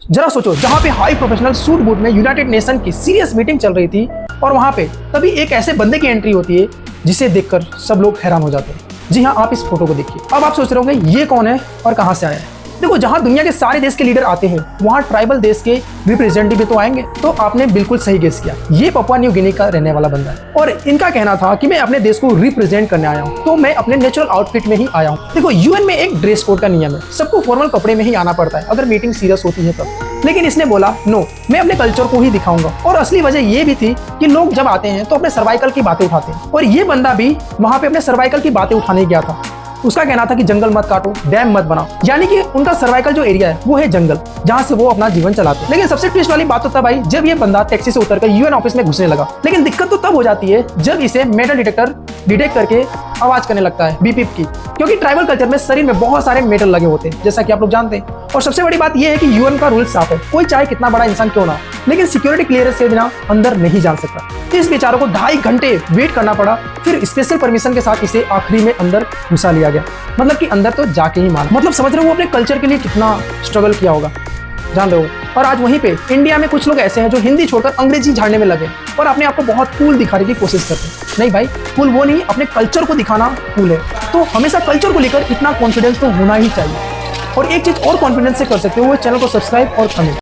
जरा सोचो, जहाँ पे हाई प्रोफेशनल सूट बूट में यूनाइटेड नेशन की सीरियस मीटिंग चल रही थी और वहाँ पे तभी एक ऐसे बंदे की एंट्री होती है जिसे देखकर सब लोग हैरान हो जाते हैं। जी हाँ, आप इस फोटो को देखिए। अब आप सोच रहे होंगे ये कौन है और कहाँ से आया है। देखो, जहाँ दुनिया के सारे देश के लीडर आते हैं वहाँ ट्राइबल देश के रिप्रेजेंटेटिव भी तो आएंगे। तो आपने बिल्कुल सही गेस किया, ये पपुआ न्यू गिनी का रहने वाला बंदा है और इनका कहना था कि मैं अपने देश को रिप्रेजेंट करने आया हूँ, तो मैं अपने नेचुरल आउटफिट में ही आया हूँ। देखो, यूएन में एक ड्रेस कोड का नियम है, सबको फॉर्मल कपड़े में ही आना पड़ता है अगर मीटिंग सीरियस होती है तब। लेकिन इसने बोला नो, मैं अपने कल्चर को ही दिखाऊंगा। और असली वजह ये भी थी कि लोग जब आते हैं तो अपने सर्वाइकल की बातें उठाते हैं और ये बंदा भी वहाँ पे अपने सर्वाइकल की बातें उठाने गया था। उसका कहना था कि जंगल मत काटो, डैम मत बनाओ, यानी कि उनका सर्वाइकल जो एरिया है वो है जंगल, जहाँ से वो अपना जीवन चलाते हैं। लेकिन सबसे ट्विस्ट वाली बात तो तब आई जब ये बंदा टैक्सी से उतरकर यूएन ऑफिस में घुसने लगा। लेकिन दिक्कत तो तब हो जाती है जब इसे मेटल डिटेक्टर डिटेक्ट करके आवाज करने लगता है बीप की, क्योंकि ट्राइबल कल्चर में शरीर में बहुत सारे मेटल लगे होते हैं, जैसा कि आप लोग जानते हैं। और सबसे बड़ी बात यह है कि यूएन का रूल साफ है, कोई चाहे कितना बड़ा इंसान क्यों ना, लेकिन सिक्योरिटी क्लियरेंस के बिना अंदर नहीं जा सकता। इस बेचारों को 2.5 घंटे वेट करना पड़ा, फिर स्पेशल परमिशन के साथ इसे आखिरी में अंदर घुसा लिया गया। मतलब कि अंदर तो जाके ही माना। मतलब समझ रहे हो वो अपने कल्चर के लिए कितना स्ट्रगल किया होगा, जान रहे हो। और आज वहीं पे इंडिया में कुछ लोग ऐसे हैं जो हिंदी छोड़कर अंग्रेजी झाड़ने में लगे और अपने आप को बहुत कूल दिखाने की कोशिश करते हैं। नहीं भाई, कूल वो नहीं, अपने कल्चर को दिखाना कूल है। तो हमेशा कल्चर को लेकर इतना कॉन्फिडेंस तो होना ही चाहिए। और एक चीज और कॉन्फिडेंस से कर सकते हो, वो चैनल को सब्सक्राइब और कमेंट।